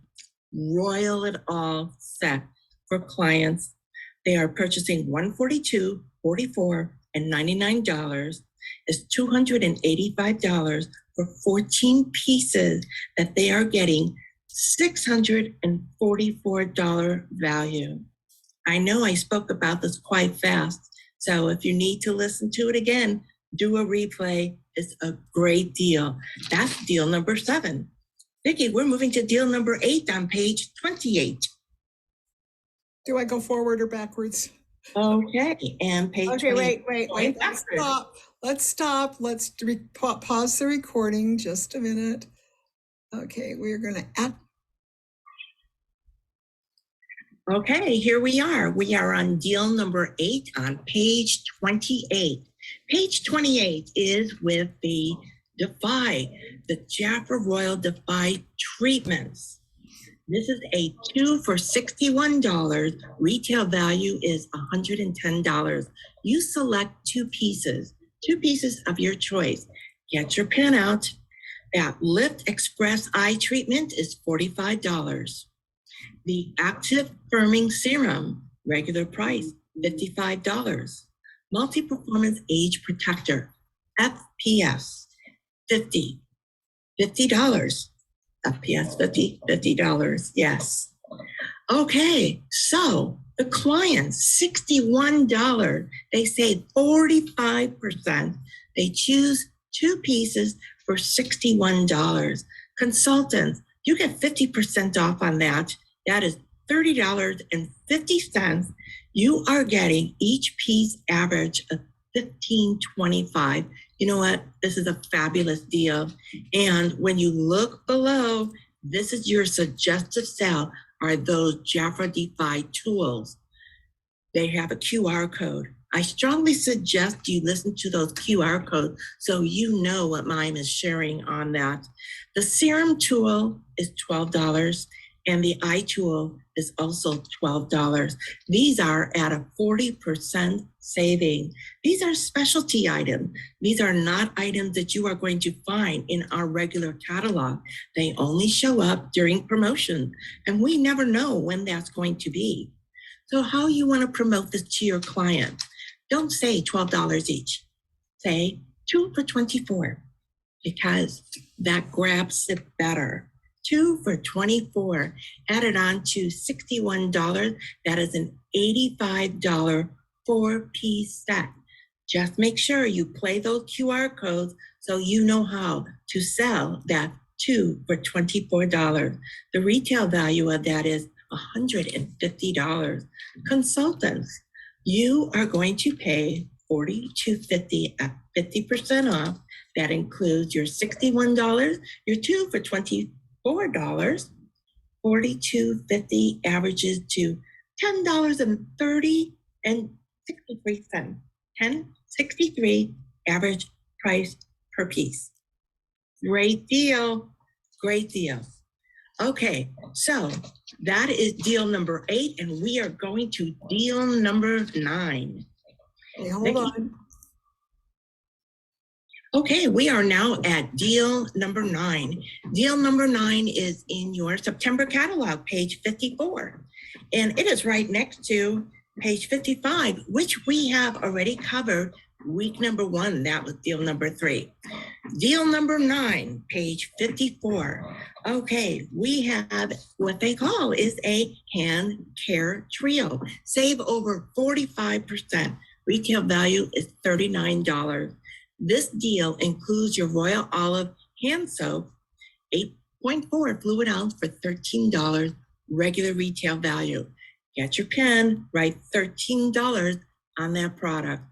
Speaker 5: Royal It All set for clients. They are purchasing $142, $44, and $99. It's $285 for 14 pieces that they are getting $644 value. I know I spoke about this quite fast, so if you need to listen to it again, do a replay. It's a great deal. That's deal number 7. Vickie, we're moving to deal number 8 on page 28.
Speaker 1: Do I go forward or backwards?
Speaker 5: Okay, and page
Speaker 1: Okay,
Speaker 5: 28.
Speaker 1: wait. Let's stop. Let's pause the recording just a minute. Okay, we're going to add.
Speaker 5: Okay, here we are. We are on deal number 8 on page 28. Page 28 is with the Defy, the Jafra Royal Defy treatments. This is a 2 for $61. Retail value is $110. You select 2 pieces of your choice. Get your pen out. That Lift Express Eye Treatment is $45. The Active Firming Serum, regular price, $55. Multi-Performance Age Protector, FPS, $50. FPS $50, yes. Okay, so the clients, $61. They save 45%. They choose 2 pieces for $61. Consultants, you get 50% off on that. That is $30.50. You are getting each piece average of $15.25. You know what? This is a fabulous deal. And when you look below, this is your suggested sale are those Jafra Defy tools. They have a QR code. I strongly suggest you listen to those QR codes so you know what mine is sharing on that. The Serum tool is $12. And the eye tool is also $12. These are at a 40% saving. These are specialty items. These are not items that you are going to find in our regular catalog. They only show up during promotion, and we never know when that's going to be. So how you want to promote this to your client? Don't say $12 each. Say 2 for $24, because that grabs it better. 2 for $24, added on to $61. That is an $85 4-piece set. Just make sure you play those QR codes so you know how to sell that 2 for $24. The retail value of that is $150. Consultants, you are going to pay $42.50 at 50% off. That includes your $61, your 2 for $24. $42.50 averages to $10.63. $10.63 average price per piece. Great deal. Great deal. Okay, so that is deal number 8, and we are going to deal number 9.
Speaker 1: Hey, hold
Speaker 5: Vickie?
Speaker 1: on.
Speaker 5: Okay, we are now at deal number 9. Deal number 9 is in your September catalog, page 54. And it is right next to page 55, which we have already covered week number 1. That was deal number 3. Deal number 9, page 54. Okay, we have what they call is a hand care trio. Save over 45%. Retail value is $39. This deal includes your Royal Olive hand soap, 8.4 fluid ounce for $13, regular retail value. Get your pen, write $13 on that product.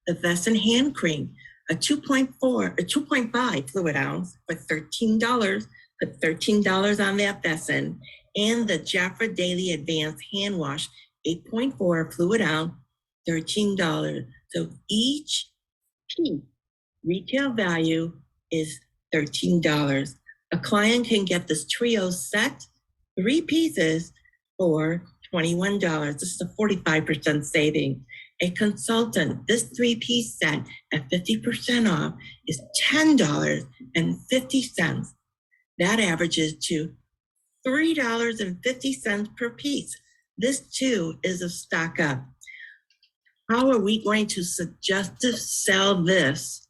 Speaker 5: The Vesson hand cream, a 2.5 fluid ounce for $13, put $13 on that Vesson. And the Jafra Daily Advanced Hand Wash, 8.4 fluid ounce $13. So each piece retail value is $13. A client can get this trio set, 3 pieces, for $21. This is a 45% saving. A consultant, this 3-piece set at 50% off is $10.50. That averages to $3.50 per piece. This too is a stock up. How are we going to suggest to sell this?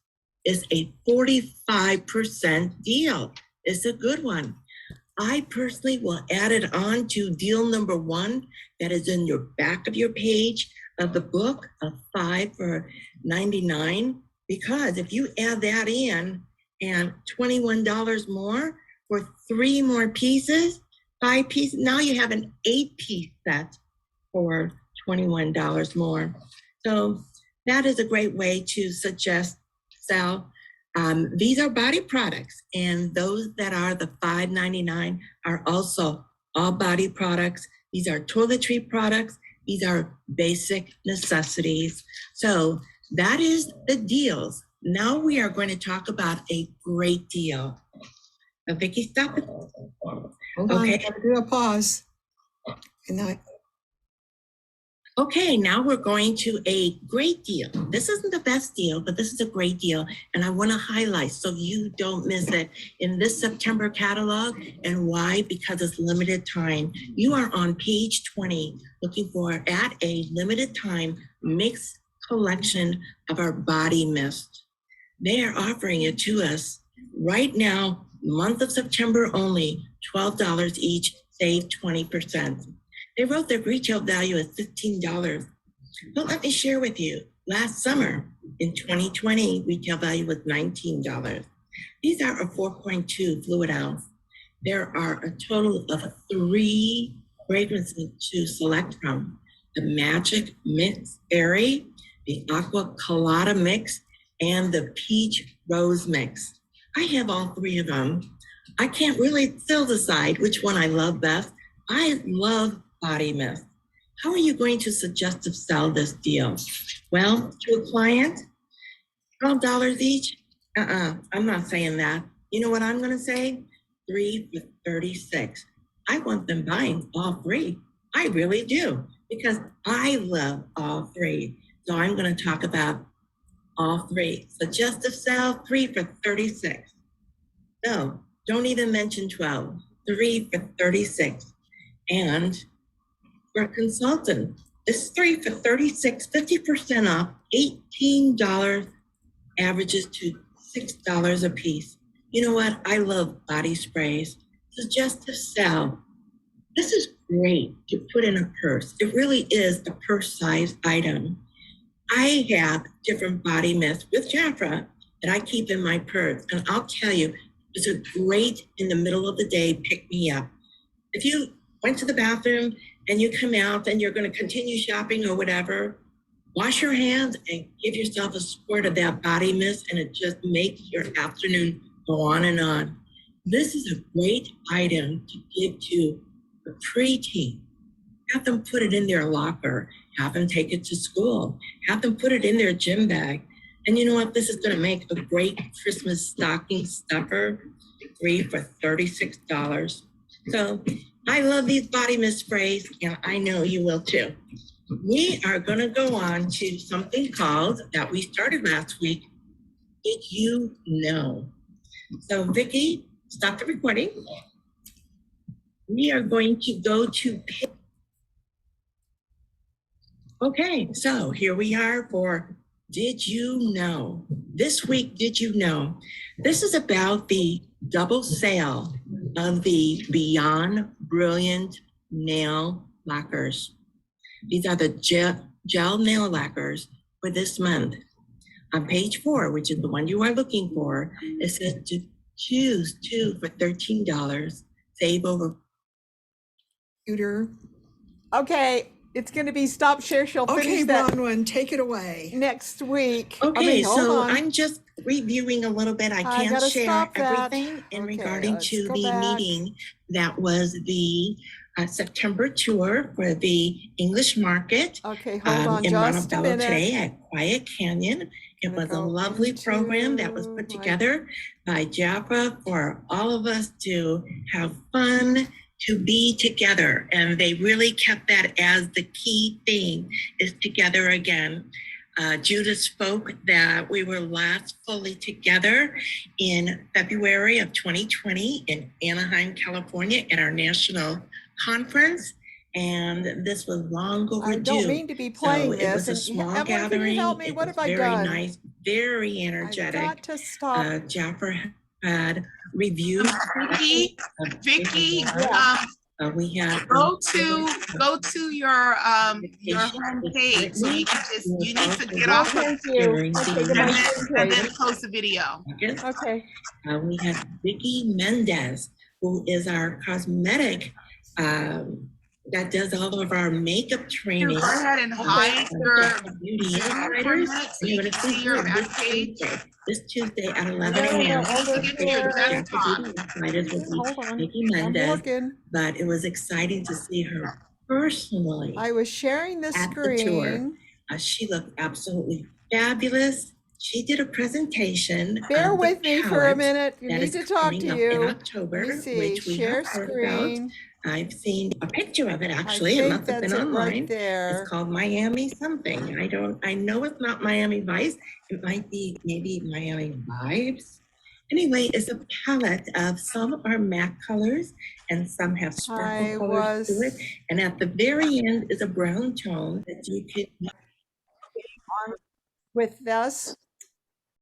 Speaker 5: Is a 45% deal. It's a good one. I personally will add it on to deal number 1 that is in your back of your page of the book of 5 for $99, because if you add that in and $21 more for 3 more pieces, 5 pieces, now you have an 8-piece set for $21 more. So that is a great way to suggest sell. These are body products, and those that are the $5.99 are also all body products. These are toiletry products. These are basic necessities. So that is the deals. Now we are going to talk about a great deal. Now, Vickie, stop it.
Speaker 1: Hold on,
Speaker 5: Okay.
Speaker 1: gotta do a pause. And I,
Speaker 5: Okay, now we're going to a great deal. This isn't the best deal, but this is a great deal. And I want to highlight so you don't miss it in this September catalog. And why? Because it's limited time. You are on page 20 looking for at a limited time mixed collection of our body mist. They are offering it to us right now, month of September only, $12 each, save 20%. They wrote their retail value as $15. But let me share with you, last summer in 2020, retail value was $19. These are a 4.2 fluid ounce. There are a total of 3 fragrances to select from: the Magic Mix Berry, the Aqua Colada Mix, and the Peach Rose Mix. I have all 3 of them. I can't really still decide which one I love best. I love body mist. How are you going to suggest to sell this deal? Well, to a client, $12 each? I'm not saying that. You know what I'm going to say? 3 for $36. I want them buying all 3. I really do, because I love all 3. So I'm going to talk about all 3. Suggest to sell 3 for $36. No, don't even mention 12. 3 for $36. And for a consultant, this 3 for $36, 50% off, $18 averages to $6 a piece. You know what? I love body sprays. Suggest to sell. This is great to put in a purse. It really is a purse-sized item. I have different body mists with Jafra that I keep in my purse, and I'll tell you, it's a great in the middle of the day pick me up. If you went to the bathroom and you come out and you're going to continue shopping or whatever, wash your hands and give yourself a squirt of that body mist, and it just makes your afternoon go on and on. This is a great item to give to a preteen. Have them put it in their locker, have them take it to school, have them put it in their gym bag. And you know what? This is going to make a great Christmas stocking stuffer, 3 for $36. So I love these body mist sprays, and I know you will too. We are going to go on to something called, that we started last week, Did You Know? So Vickie, stop the recording. We are going to go to okay, so here we are for Did You Know? This week, Did You Know? This is about the double sale of the Beyond Brilliant nail lacquers. These are the gel nail lacquers for this month. On page 4, which is the one you are looking for, it says to choose 2 for $13, save over.
Speaker 1: computer. Okay, it's going to be stop share. She'll
Speaker 7: Okay,
Speaker 1: finish that
Speaker 7: Bronwyn, take it away.
Speaker 1: next week.
Speaker 5: Okay,
Speaker 1: hold
Speaker 5: so
Speaker 1: on.
Speaker 5: I'm just reviewing a little bit. I
Speaker 1: gotta
Speaker 5: can't share
Speaker 1: stop that.
Speaker 5: everything in
Speaker 1: Okay,
Speaker 5: regarding
Speaker 1: let's
Speaker 5: to
Speaker 1: go
Speaker 5: the
Speaker 1: back.
Speaker 5: meeting that was the September tour for the English market
Speaker 1: Okay, hold on
Speaker 5: in
Speaker 1: just a
Speaker 5: Montebello
Speaker 1: minute.
Speaker 5: today at Quiet Canyon. It
Speaker 1: Gonna
Speaker 5: was a
Speaker 1: go
Speaker 5: lovely program that was
Speaker 1: into
Speaker 5: put
Speaker 1: my-
Speaker 5: together by Jaffa for all of us to have fun, to be together. And they really kept that as the key theme, is together again. Judith spoke that we were last fully together in February of 2020 in Anaheim, California at our national conference. And this was long overdue.
Speaker 1: I don't mean to be
Speaker 5: So
Speaker 1: playing
Speaker 5: it
Speaker 1: this.
Speaker 5: was a
Speaker 1: And
Speaker 5: small
Speaker 1: Emily, can
Speaker 5: gathering.
Speaker 1: you help me?
Speaker 5: It
Speaker 1: What
Speaker 5: was
Speaker 1: have I
Speaker 5: very
Speaker 1: done?
Speaker 5: nice, very
Speaker 1: I've
Speaker 5: energetic.
Speaker 1: got to stop.
Speaker 5: Jaffer had reviewed.
Speaker 7: Vickie,
Speaker 5: We had
Speaker 7: go to your home page. So you can just, you need to get off of
Speaker 1: Thank you. Okay, to my
Speaker 7: and then
Speaker 1: homepage.
Speaker 7: post the video.
Speaker 1: Okay.
Speaker 5: We had Vickie Mendez, who is our cosmetic that does all of our makeup training.
Speaker 7: Go ahead and hide your
Speaker 5: beauty insiders.
Speaker 7: so you can see your back page.
Speaker 5: This Tuesday at 11
Speaker 1: No, no,
Speaker 5: a.m.
Speaker 1: over
Speaker 7: Get to your
Speaker 1: here.
Speaker 7: desktop.
Speaker 1: Hold on.
Speaker 5: Vickie
Speaker 1: I'm
Speaker 5: Mendez,
Speaker 1: looking.
Speaker 5: but it was exciting to see her personally
Speaker 1: I was sharing the
Speaker 5: at the tour.
Speaker 1: screen.
Speaker 5: She looked absolutely fabulous. She did a presentation.
Speaker 1: Bear
Speaker 5: of the
Speaker 1: with me for a
Speaker 5: palette
Speaker 1: minute. You
Speaker 5: that
Speaker 1: need
Speaker 5: is
Speaker 1: to talk
Speaker 5: coming
Speaker 1: to
Speaker 5: up
Speaker 1: you.
Speaker 5: in October,
Speaker 1: Let me see.
Speaker 5: which we
Speaker 1: Share
Speaker 5: have heard about.
Speaker 1: screen.
Speaker 5: I've seen a picture of it
Speaker 1: I
Speaker 5: actually. It
Speaker 1: think
Speaker 5: must have
Speaker 1: that's
Speaker 5: been
Speaker 1: it right
Speaker 5: online.
Speaker 1: there.
Speaker 5: It's called Miami something. I know it's not Miami Vice. It might be maybe Miami Vibes. Anyway, it's a palette of some of our matte colors and some have
Speaker 1: I
Speaker 5: sparkle colors to it.
Speaker 1: was
Speaker 5: And at the very end is a brown tone that you could
Speaker 1: with this.